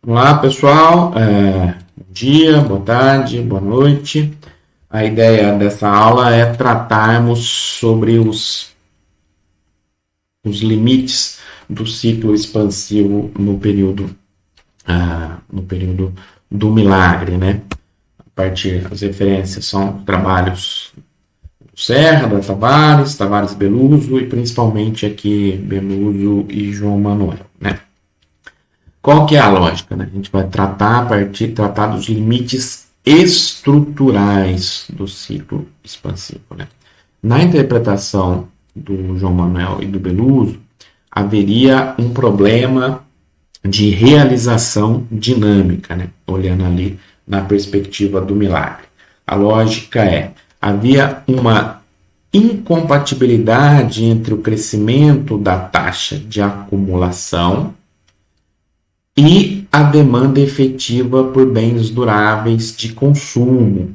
Olá, pessoal. Bom dia, boa tarde, boa noite. A ideia dessa aula é tratarmos sobre os limites do ciclo expansivo no período do milagre, né? A partir das referências são trabalhos do Serra, da Tavares Beluso e principalmente aqui Beluso e João Manuel, né? Qual que é a lógica, né? A gente vai tratar dos limites estruturais do ciclo expansivo, né? Na interpretação do João Manuel e do Beluso, haveria um problema de realização dinâmica, né? Olhando ali na perspectiva do milagre. A lógica havia uma incompatibilidade entre o crescimento da taxa de acumulação e a demanda efetiva por bens duráveis de consumo.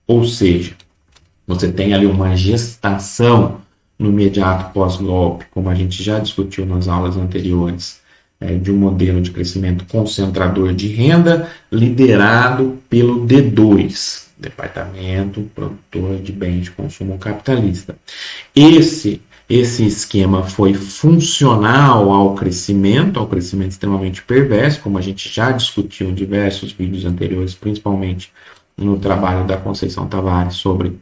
Ou seja, você tem ali uma gestação no imediato pós-golpe, como a gente já discutiu nas aulas anteriores, de um modelo de crescimento concentrador de renda liderado pelo D2, Departamento Produtor de Bens de Consumo Capitalista. Esse esquema foi funcional ao crescimento extremamente perverso, como a gente já discutiu em diversos vídeos anteriores, principalmente no trabalho da Conceição Tavares sobre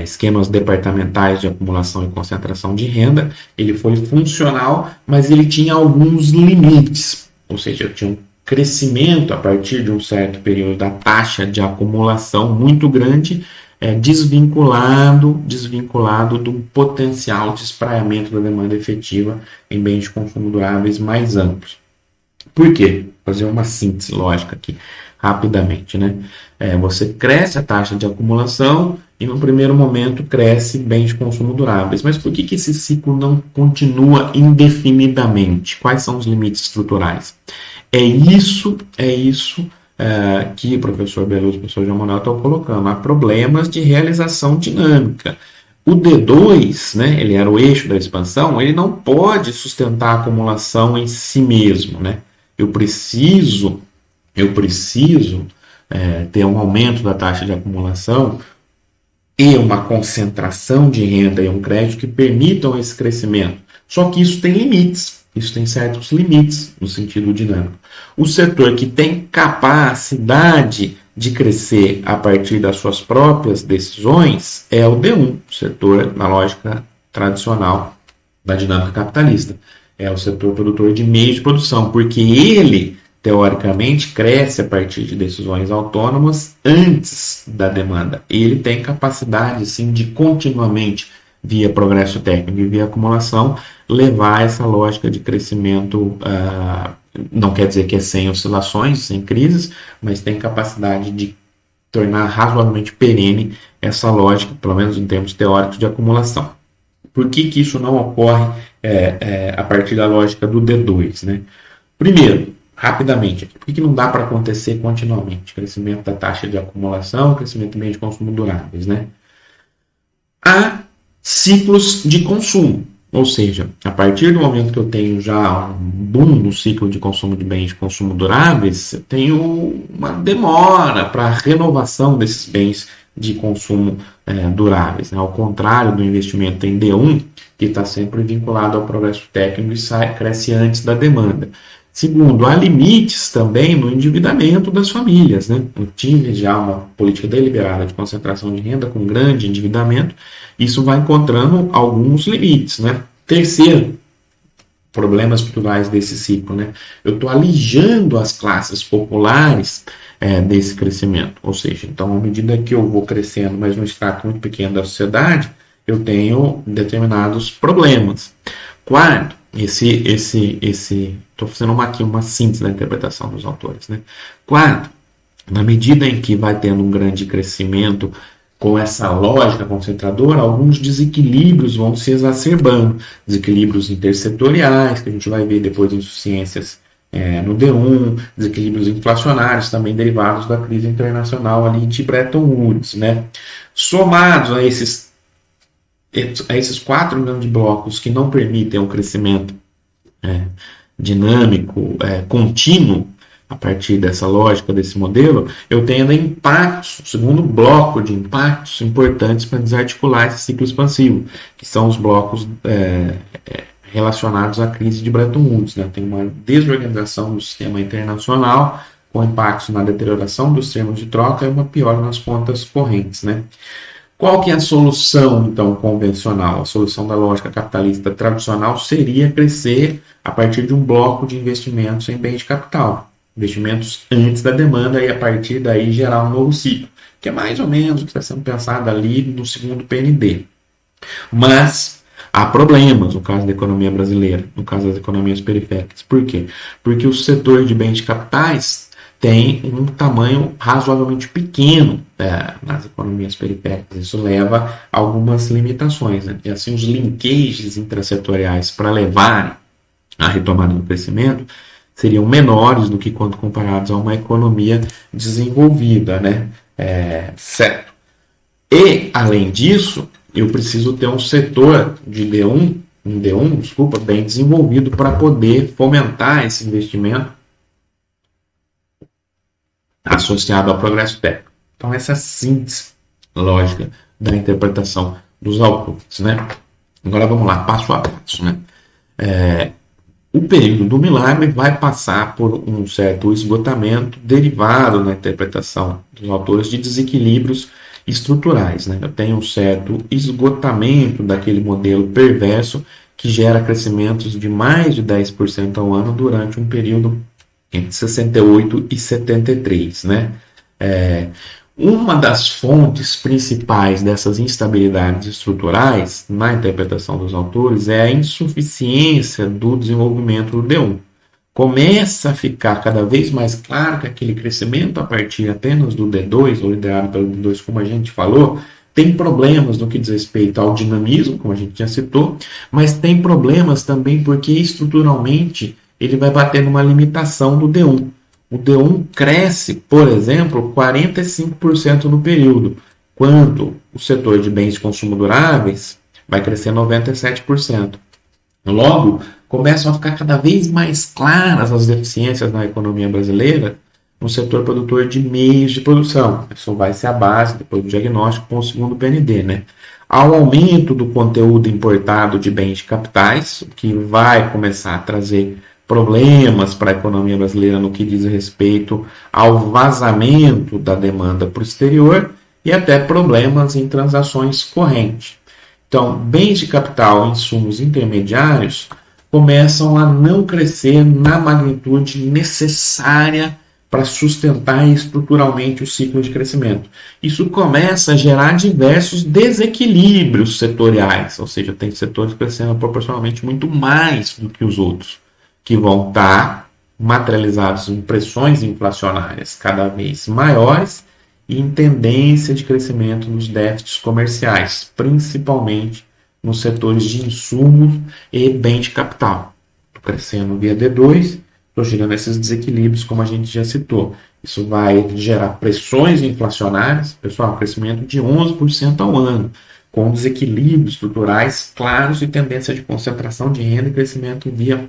esquemas departamentais de acumulação e concentração de renda. Ele foi funcional, mas ele tinha alguns limites, ou seja, tinha um crescimento a partir de um certo período da taxa de acumulação muito grande, desvinculado de um potencial de espraiamento da demanda efetiva em bens de consumo duráveis mais amplos. Por quê? Vou fazer uma síntese lógica aqui, rapidamente, né? Você cresce a taxa de acumulação e no primeiro momento cresce bens de consumo duráveis. Mas por que esse ciclo não continua indefinidamente? Quais são os limites estruturais? É isso que o professor Beluso e o professor João Manuel estão colocando. Há problemas de realização dinâmica. O D2, né, ele era o eixo da expansão, ele não pode sustentar a acumulação em si mesmo, né? Eu preciso ter um aumento da taxa de acumulação e uma concentração de renda e um crédito que permitam esse crescimento. Só que isso tem limites. Isso tem certos limites no sentido dinâmico. O setor que tem capacidade de crescer a partir das suas próprias decisões é o D1, o setor na lógica tradicional da dinâmica capitalista. É o setor produtor de meios de produção, porque ele, teoricamente, cresce a partir de decisões autônomas antes da demanda. Ele tem capacidade, sim, de continuamente, via progresso técnico e via acumulação, levar essa lógica de crescimento, não quer dizer que é sem oscilações, sem crises, mas tem capacidade de tornar razoavelmente perene essa lógica, pelo menos em termos teóricos de acumulação. Por que isso não ocorre a partir da lógica do D2, né? Primeiro, rapidamente, por que não dá para acontecer continuamente? Crescimento da taxa de acumulação, crescimento também de consumo duráveis, né? Há ciclos de consumo, ou seja, a partir do momento que eu tenho já um boom no ciclo de consumo de bens de consumo duráveis, eu tenho uma demora para a renovação desses bens de consumo duráveis, né? Ao contrário do investimento em D1, que está sempre vinculado ao progresso técnico e cresce antes da demanda. Segundo, há limites também no endividamento das famílias, né? Eu tive já uma política deliberada de concentração de renda com grande endividamento, isso vai encontrando alguns limites, né? Terceiro, problemas estruturais desse ciclo, né? Eu estou alijando as classes populares desse crescimento, ou seja, então à medida que eu vou crescendo, mas num extrato muito pequeno da sociedade, eu tenho determinados problemas. Quarto, estou fazendo aqui uma síntese da interpretação dos autores, né? Quarto, na medida em que vai tendo um grande crescimento com essa lógica concentradora, alguns desequilíbrios vão se exacerbando, desequilíbrios intersetoriais, que a gente vai ver depois em insuficiências no D1, desequilíbrios inflacionários também derivados da crise internacional ali de Bretton Woods, né? Somados a esses quatro grandes blocos que não permitem um crescimento dinâmico, contínuo, A partir dessa lógica, desse modelo, eu tenho ainda impactos, o segundo bloco de impactos importantes para desarticular esse ciclo expansivo, que são os blocos relacionados à crise de Bretton Woods. Né? Tem uma desorganização do sistema internacional, com impactos na deterioração dos termos de troca e uma piora nas contas correntes. Né? Qual que é a solução, então, convencional? A solução da lógica capitalista tradicional seria crescer a partir de um bloco de investimentos em bens de capital. Investimentos antes da demanda e, a partir daí, gerar um novo ciclo, que é mais ou menos o que está sendo pensado ali no segundo PND. Mas há problemas no caso da economia brasileira, no caso das economias periféricas. Por quê? Porque o setor de bens de capitais tem um tamanho razoavelmente pequeno nas economias periféricas. Isso leva a algumas limitações. Né? E assim, os linkages intrasetoriais para levar a retomada do crescimento seriam menores do que quando comparados a uma economia desenvolvida. Né? Certo. E, além disso, eu preciso ter um setor de D1, bem desenvolvido para poder fomentar esse investimento associado ao progresso técnico. Então, essa é a síntese lógica da interpretação dos autores. Né? Agora vamos lá, passo a passo. Né? O período do milagre vai passar por um certo esgotamento derivado na interpretação dos autores de desequilíbrios estruturais. Né? Eu tenho um certo esgotamento daquele modelo perverso que gera crescimentos de mais de 10% ao ano durante um período entre 68 e 73. Né? Uma das fontes principais dessas instabilidades estruturais, na interpretação dos autores, é a insuficiência do desenvolvimento do D1. Começa a ficar cada vez mais claro que aquele crescimento a partir apenas do D2, ou liderado pelo D2, como a gente falou, tem problemas no que diz respeito ao dinamismo, como a gente já citou, mas tem problemas também porque estruturalmente ele vai bater numa limitação do D1. O D1 cresce, por exemplo, 45% no período, quando o setor de bens de consumo duráveis vai crescer 97%. Logo, começam a ficar cada vez mais claras as deficiências na economia brasileira no setor produtor de meios de produção. Isso vai ser a base depois do diagnóstico com o segundo PND. Né? Há um aumento do conteúdo importado de bens de capitais, o que vai começar a trazer problemas para a economia brasileira no que diz respeito ao vazamento da demanda para o exterior e até problemas em transações correntes. Então, bens de capital e insumos intermediários começam a não crescer na magnitude necessária para sustentar estruturalmente o ciclo de crescimento. Isso começa a gerar diversos desequilíbrios setoriais, ou seja, tem setores crescendo proporcionalmente muito mais do que os outros, que vão estar materializados em pressões inflacionárias cada vez maiores e em tendência de crescimento dos déficits comerciais, principalmente nos setores de insumos e bem de capital. Estou crescendo via D2, estou gerando esses desequilíbrios, como a gente já citou. Isso vai gerar pressões inflacionárias, pessoal, crescimento de 11% ao ano, com desequilíbrios estruturais claros e tendência de concentração de renda e crescimento via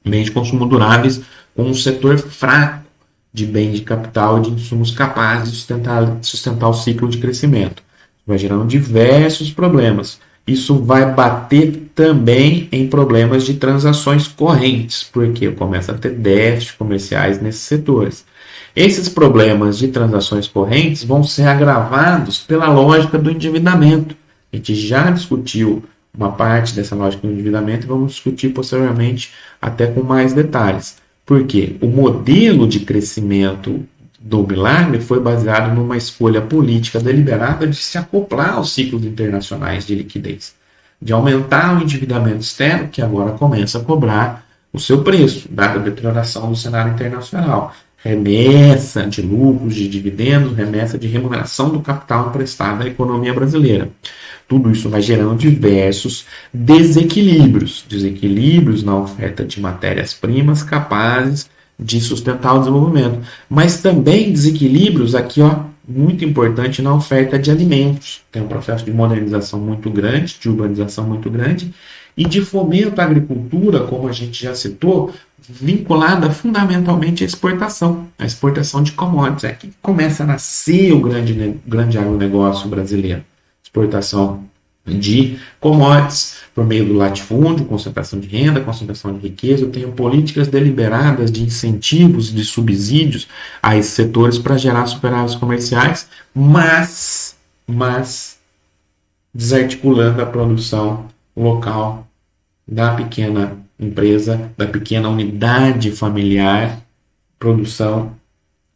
bens de consumo duráveis, com um setor fraco de bens de capital e de insumos capazes de sustentar o ciclo de crescimento. Vai gerando diversos problemas. Isso vai bater também em problemas de transações correntes, porque começa a ter déficits comerciais nesses setores. Esses problemas de transações correntes vão ser agravados pela lógica do endividamento. A gente já discutiu uma parte dessa lógica do endividamento e vamos discutir posteriormente até com mais detalhes. Porque o modelo de crescimento do milagre foi baseado numa escolha política deliberada de se acoplar aos ciclos internacionais de liquidez, de aumentar o endividamento externo, que agora começa a cobrar o seu preço, dada a deterioração do cenário internacional. Remessa de lucros, de dividendos, remessa de remuneração do capital emprestado à economia brasileira. Tudo isso vai gerando diversos desequilíbrios na oferta de matérias-primas capazes de sustentar o desenvolvimento, mas também desequilíbrios aqui, muito importante na oferta de alimentos. Tem um processo de modernização muito grande, de urbanização muito grande, e de fomento à agricultura, como a gente já citou, vinculada fundamentalmente à exportação. A exportação de commodities. É que começa a nascer o grande agronegócio brasileiro. Exportação de commodities por meio do latifúndio, concentração de renda, concentração de riqueza. Eu tenho políticas deliberadas de incentivos, de subsídios a esses setores para gerar superávites comerciais, mas desarticulando a produção local da pequena empresa, da pequena unidade familiar, produção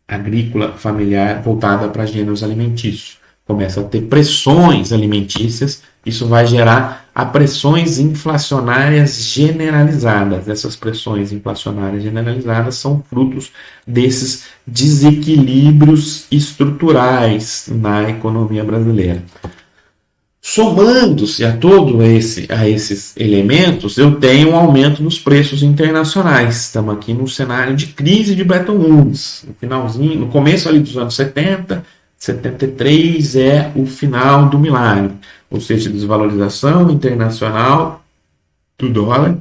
agrícola familiar voltada para gêneros alimentícios. Começa a ter pressões alimentícias, isso vai gerar a pressões inflacionárias generalizadas. Essas pressões inflacionárias generalizadas são frutos desses desequilíbrios estruturais na economia brasileira. Somando-se a esses elementos, eu tenho um aumento dos preços internacionais. Estamos aqui num cenário de crise de Bretton Woods. No começo ali dos anos 70, 73 é o final do milagre. Ou seja, desvalorização internacional do dólar,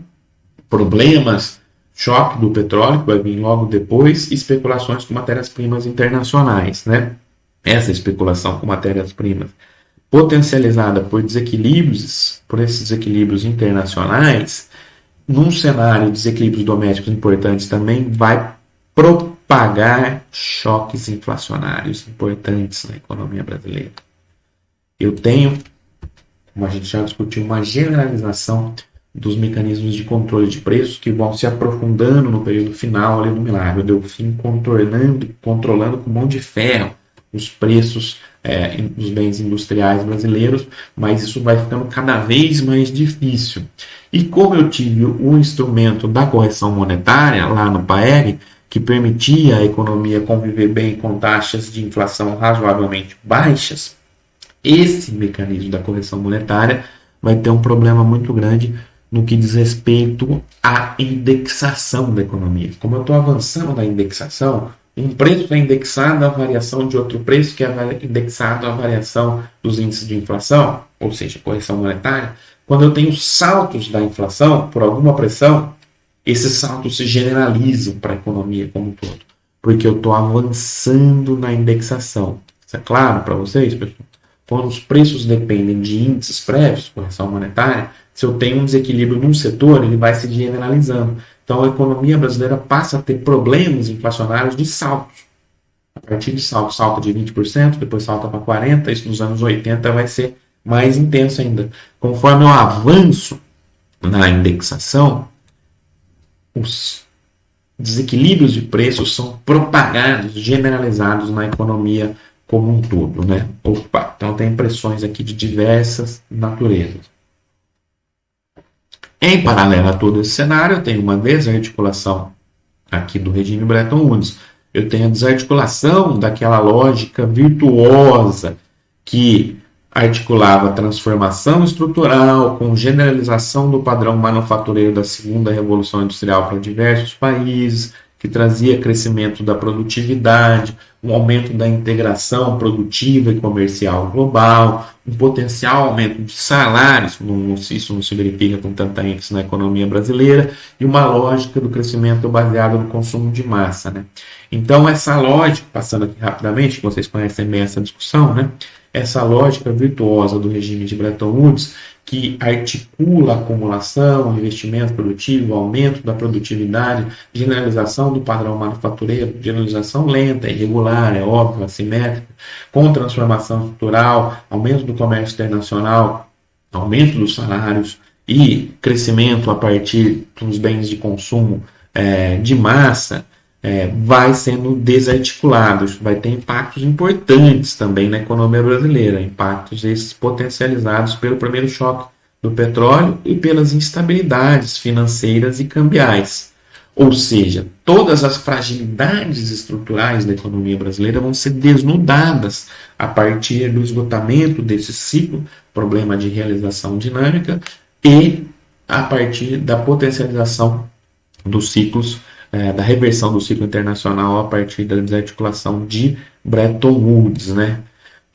problemas, choque do petróleo, que vai vir logo depois, especulações com matérias-primas internacionais, né? Essa especulação com matérias-primas potencializada por esses desequilíbrios internacionais, num cenário de desequilíbrios domésticos importantes também, vai propagar choques inflacionários importantes na economia brasileira. Eu tenho, como a gente já discutiu, uma generalização dos mecanismos de controle de preços que vão se aprofundando no período final ali do milagre. O Delfim controlando com mão de ferro os preços dos bens industriais brasileiros, mas isso vai ficando cada vez mais difícil. E como eu tive o instrumento da correção monetária lá no PAEG, que permitia a economia conviver bem com taxas de inflação razoavelmente baixas, esse mecanismo da correção monetária vai ter um problema muito grande no que diz respeito à indexação da economia. Como eu estou avançando na indexação, um preço é indexado à variação de outro preço, que é indexado à variação dos índices de inflação, ou seja, correção monetária. Quando eu tenho saltos da inflação por alguma pressão, esses saltos se generalizam para a economia como um todo, porque eu estou avançando na indexação. Isso é claro para vocês, pessoal? Quando os preços dependem de índices prévios, correção monetária, se eu tenho um desequilíbrio num setor, ele vai se generalizando. Então, a economia brasileira passa a ter problemas inflacionários de saltos. A partir de salta de 20%, depois salta para 40%, isso nos anos 80 vai ser mais intenso ainda. Conforme eu avanço na indexação, os desequilíbrios de preços são propagados, generalizados na economia como um todo, né? Então tem pressões aqui de diversas naturezas. Em paralelo a todo esse cenário, eu tenho uma desarticulação aqui do regime Bretton Woods. Eu tenho a desarticulação daquela lógica virtuosa que articulava a transformação estrutural com generalização do padrão manufatureiro da segunda revolução industrial para diversos países, que trazia crescimento da produtividade, um aumento da integração produtiva e comercial global, um potencial aumento de salários, isso não se verifica com tanta ênfase na economia brasileira, e uma lógica do crescimento baseado no consumo de massa, né? Então, essa lógica, passando aqui rapidamente, vocês conhecem bem essa discussão, né? Essa lógica virtuosa do regime de Bretton Woods, que articula a acumulação, investimento produtivo, aumento da produtividade, generalização do padrão manufatureiro, generalização lenta, irregular, é óbvio, assimétrica, com transformação estrutural, aumento do comércio internacional, aumento dos salários e crescimento a partir dos bens de consumo de massa, vai sendo desarticulado. Isso vai ter impactos importantes também na economia brasileira, impactos esses potencializados pelo primeiro choque do petróleo e pelas instabilidades financeiras e cambiais. Ou seja, todas as fragilidades estruturais da economia brasileira vão ser desnudadas a partir do esgotamento desse ciclo, problema de realização dinâmica, e a partir da potencialização dos ciclos, da reversão do ciclo internacional a partir da desarticulação de Bretton Woods, né?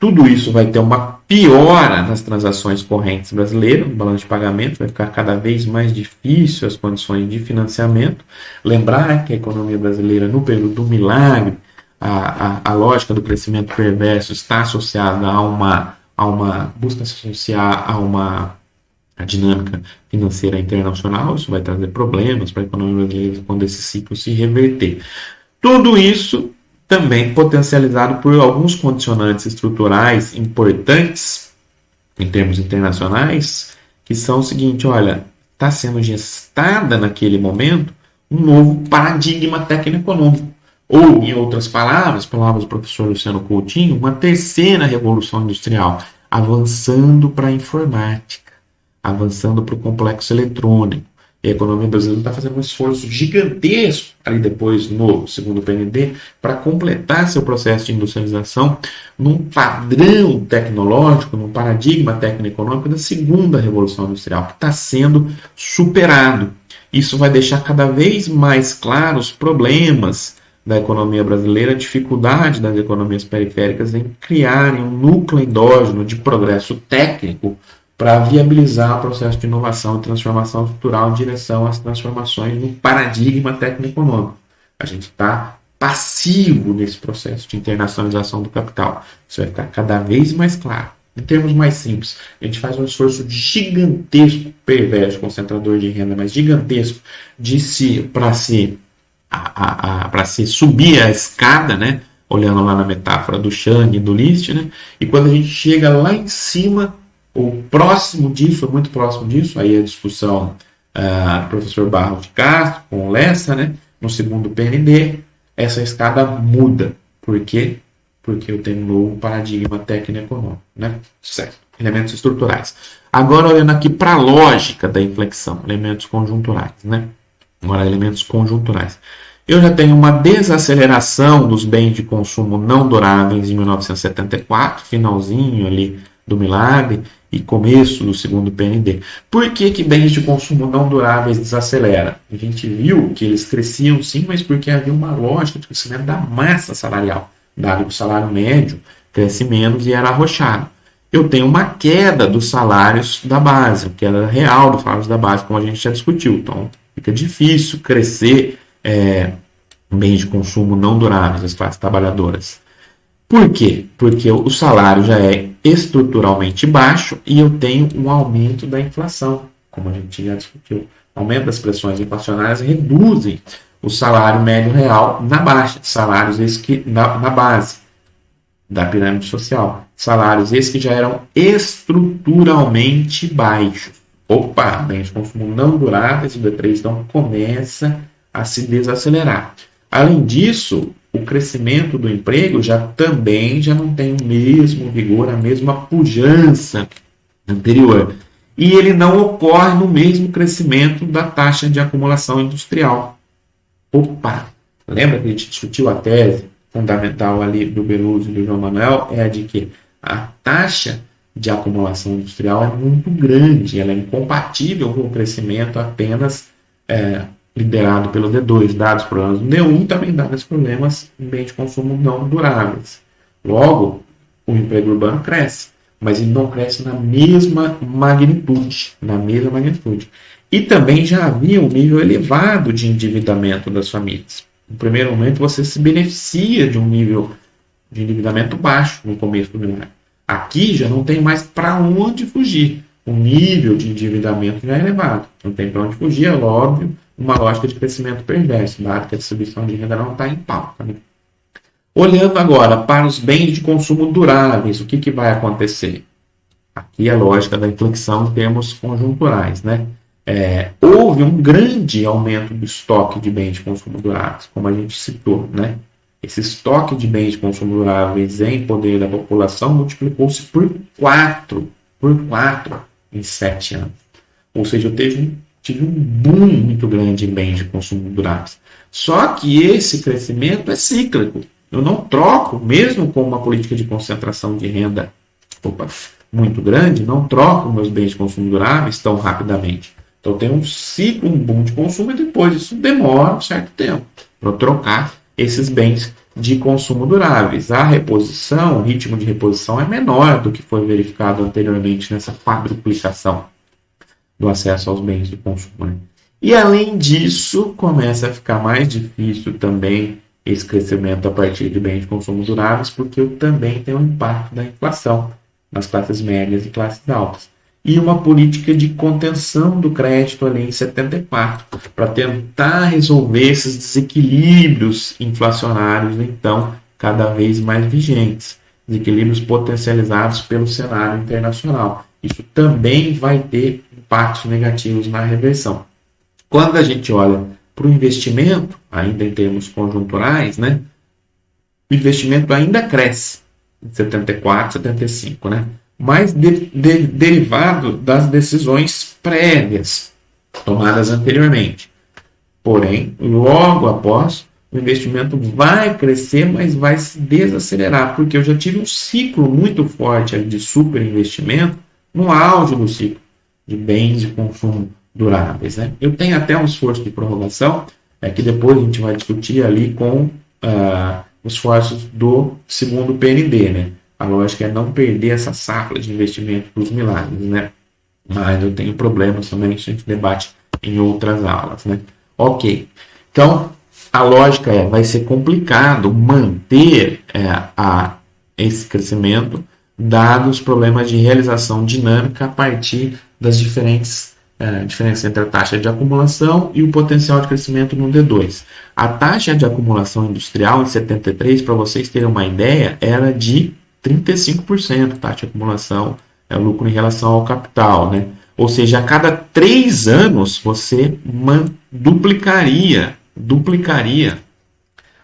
Tudo isso vai ter uma piora nas transações correntes brasileiras, no balanço de pagamento, vai ficar cada vez mais difícil as condições de financiamento. Lembrar que a economia brasileira, no período do milagre, a lógica do crescimento perverso está associada busca se associar a dinâmica financeira internacional. Isso vai trazer problemas para a economia brasileira quando esse ciclo se reverter. Tudo isso também potencializado por alguns condicionantes estruturais importantes em termos internacionais, que são o seguinte: olha, está sendo gestada naquele momento um novo paradigma técnico-econômico, ou, em outras palavras do professor Luciano Coutinho, uma terceira revolução industrial, avançando para a informática, avançando para o complexo eletrônico. E a economia brasileira está fazendo um esforço gigantesco, ali depois no segundo PND, para completar seu processo de industrialização num padrão tecnológico, num paradigma técnico-econômico da segunda revolução industrial, que está sendo superado. Isso vai deixar cada vez mais claros os problemas da economia brasileira, a dificuldade das economias periféricas em criarem um núcleo endógeno de progresso técnico para viabilizar o processo de inovação e transformação estrutural em direção às transformações no paradigma técnico-econômico. A gente está passivo nesse processo de internacionalização do capital. Isso vai ficar cada vez mais claro. Em termos mais simples, a gente faz um esforço gigantesco, perverso, concentrador de renda, mas gigantesco, para se subir a escada, né? Olhando lá na metáfora do Chang e do List, né? E quando a gente chega lá em cima, ou próximo disso, ou muito próximo disso, aí a discussão do professor Barros de Castro com o Lessa, né? No segundo PND, essa escada muda. Por quê? Porque eu tenho um novo paradigma técnico-econômico, né? Certo. Elementos estruturais. Agora, olhando aqui para a lógica da inflexão, elementos conjunturais, né? Agora, elementos conjunturais. Eu já tenho uma desaceleração dos bens de consumo não duráveis em 1974, finalzinho ali do milagre e começo do segundo PND. Por que bens de consumo não duráveis desacelera? A gente viu que eles cresciam sim, mas porque havia uma lógica de crescimento da massa salarial, dado que o salário médio cresce menos e era arrochado. Eu tenho uma queda dos salários da base, queda real dos salários da base, como a gente já discutiu. Então, fica difícil crescer bens de consumo não duráveis das classes trabalhadoras. Por quê? Porque o salário já é estruturalmente baixo e eu tenho um aumento da inflação, como a gente já discutiu. O aumento das pressões inflacionárias reduzem o salário médio real na baixa, salários na base da pirâmide social. Salários esses que já eram estruturalmente baixos. Opa, bens de consumo não duráveis, o D3 então começa a se desacelerar. Além disso, o crescimento do emprego já não tem o mesmo vigor, a mesma pujança anterior. E ele não ocorre no mesmo crescimento da taxa de acumulação industrial. Opa! Lembra que a gente discutiu a tese fundamental ali do Beloso e do João Manuel? É a de que a taxa de acumulação industrial é muito grande, ela é incompatível com o crescimento apenas liderado pelo D2, dados problemas do D1 e também dados problemas em bens de consumo não duráveis. Logo, o emprego urbano cresce, mas ele não cresce na mesma magnitude. E também já havia um nível elevado de endividamento das famílias. No primeiro momento, você se beneficia de um nível de endividamento baixo no começo do milênio. Aqui já não tem mais para onde fugir. O nível de endividamento já é elevado. Não tem para onde fugir, é óbvio, uma lógica de crescimento perverso, dado que a distribuição de renda não está em pauta. Né? Olhando agora para os bens de consumo duráveis, o que vai acontecer? Aqui a lógica da inflexão em termos conjunturais. Né? Houve um grande aumento do estoque de bens de consumo duráveis, como a gente citou. Né? Esse estoque de bens de consumo duráveis em poder da população multiplicou-se por 4 em 7 anos. Ou seja, eu tive um boom muito grande em bens de consumo duráveis. Só que esse crescimento é cíclico. Eu não troco, mesmo com uma política de concentração de renda muito grande, não troco meus bens de consumo duráveis tão rapidamente. Então tem um ciclo, um boom de consumo e depois isso demora um certo tempo para eu trocar esses bens de consumo duráveis. A reposição, o ritmo de reposição é menor do que foi verificado anteriormente nessa quadruplicação do acesso aos bens de consumo. Né? E além disso, começa a ficar mais difícil também esse crescimento a partir de bens de consumo duráveis, porque também tem um impacto da inflação nas classes médias e classes altas. E uma política de contenção do crédito ali em 74, para tentar resolver esses desequilíbrios inflacionários, então, cada vez mais vigentes, desequilíbrios potencializados pelo cenário internacional. Isso também vai ter impactos negativos na reversão. Quando a gente olha para o investimento, ainda em termos conjunturais, né, o investimento ainda cresce em 74, 75, né, mas derivado das decisões prévias tomadas anteriormente. Porém, logo após, o investimento vai crescer, mas vai se desacelerar, porque eu já tive um ciclo muito forte de superinvestimento no auge do ciclo de bens de consumo duráveis. Né? Eu tenho até um esforço de prorrogação, que depois a gente vai discutir ali com os esforços do segundo PND. Né? A lógica é não perder essa safra de investimento dos milagres. Né? Mas eu tenho problemas também, isso a gente debate em outras aulas. Né? Ok. Então, a lógica vai ser complicado manter esse crescimento, dados os problemas de realização dinâmica a partir das diferenças entre a taxa de acumulação e o potencial de crescimento no D2. A taxa de acumulação industrial em 73, para vocês terem uma ideia, era de 35%, taxa de acumulação é o lucro em relação ao capital, né? Ou seja, a cada 3 anos você duplicaria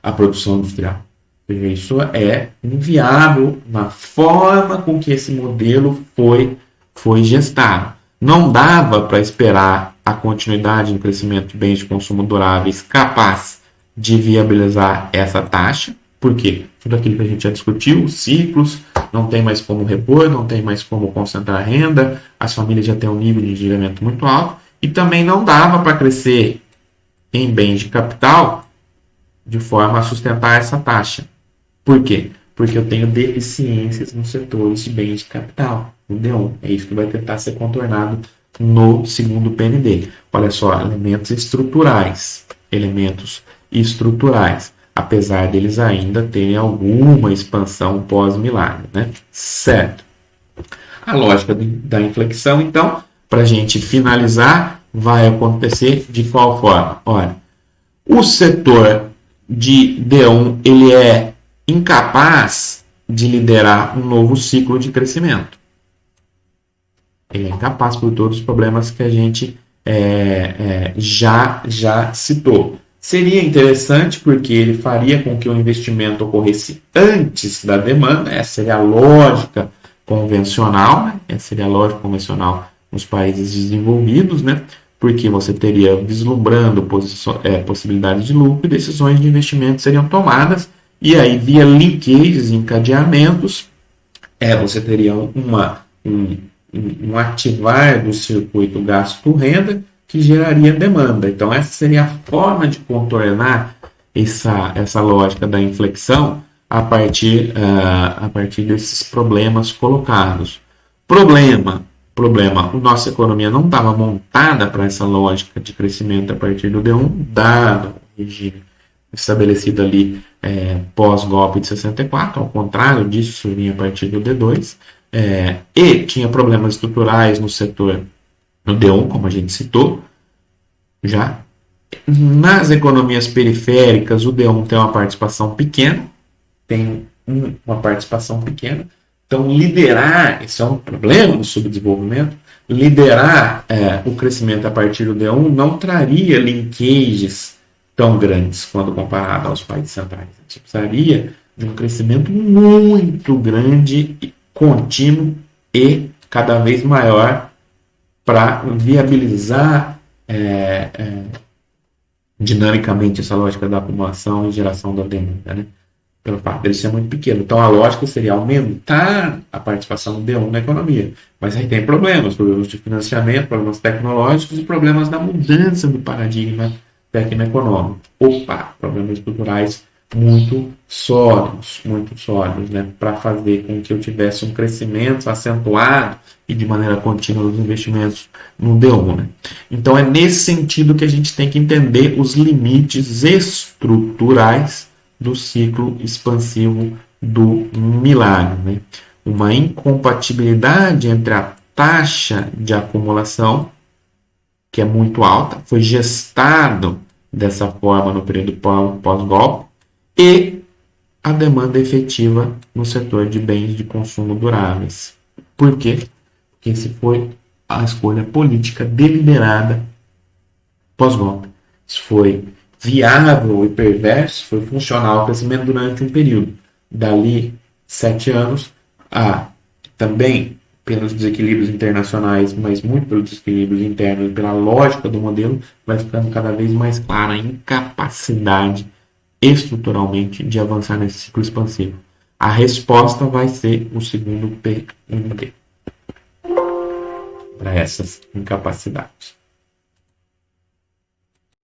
a produção industrial. Isso é inviável na forma com que esse modelo foi gestado. Não dava para esperar a continuidade no crescimento de bens de consumo duráveis capaz de viabilizar essa taxa. Por quê? Tudo aquilo que a gente já discutiu, os ciclos, não tem mais como repor, não tem mais como concentrar renda, as famílias já têm um nível de endividamento muito alto, e também não dava para crescer em bens de capital de forma a sustentar essa taxa. Por quê? Porque eu tenho deficiências nos setores de bens de capital. Entendeu? É isso que vai tentar ser contornado no segundo PND. Olha só, elementos estruturais. Apesar deles ainda terem alguma expansão pós-milagre. Né? Certo. A lógica da inflexão, então, para a gente finalizar, vai acontecer de qual forma? Olha, o setor de D1 ele é incapaz de liderar um novo ciclo de crescimento. Ele é incapaz por todos os problemas que a gente já citou. Seria interessante porque ele faria com que o investimento ocorresse antes da demanda, essa seria a lógica convencional, né? Essa seria a lógica convencional nos países desenvolvidos, né? Porque você teria vislumbrando possibilidades de lucro e decisões de investimento seriam tomadas, e aí via linkages, encadeamentos, você teria um ativar do circuito gasto-renda que geraria demanda. Então, essa seria a forma de contornar essa lógica da inflexão a partir desses problemas colocados. Problema, nossa economia não estava montada para essa lógica de crescimento a partir do D1, dado o regime estabelecido ali pós-golpe de 64, ao contrário disso, isso vinha a partir do D2, e tinha problemas estruturais no setor no D1, como a gente citou já. Nas economias periféricas, o D1 tem uma participação pequena, então liderar, isso é um problema no subdesenvolvimento, liderar o crescimento a partir do D1 não traria linkages tão grandes quando comparado aos países centrais. A gente precisaria de um crescimento muito grande, contínuo e cada vez maior para viabilizar dinamicamente essa lógica da acumulação e geração da demanda, né? Pelo fato dele ser muito pequeno. Então a lógica seria aumentar a participação do D1 na economia. Mas aí tem problemas de financiamento, problemas tecnológicos e problemas da mudança do paradigma tecnoeconômico. Problemas estruturais muito sólidos, né, para fazer com que eu tivesse um crescimento acentuado e de maneira contínua dos investimentos no D1, né? Então é nesse sentido que a gente tem que entender os limites estruturais do ciclo expansivo do milário, né? Uma incompatibilidade entre a taxa de acumulação, que é muito alta, foi gestado dessa forma no período pós-golpe, e a demanda efetiva no setor de bens de consumo duráveis. Por quê? Porque esse foi a escolha política deliberada pós-golpe. Isso foi viável e perverso, foi funcional ao crescimento durante um período. Dali 7 anos, também pelos desequilíbrios internacionais, mas muito pelos desequilíbrios internos e pela lógica do modelo, vai ficando cada vez mais clara a incapacidade estruturalmente de avançar nesse ciclo expansivo. A resposta vai ser o segundo PMD para essas incapacidades.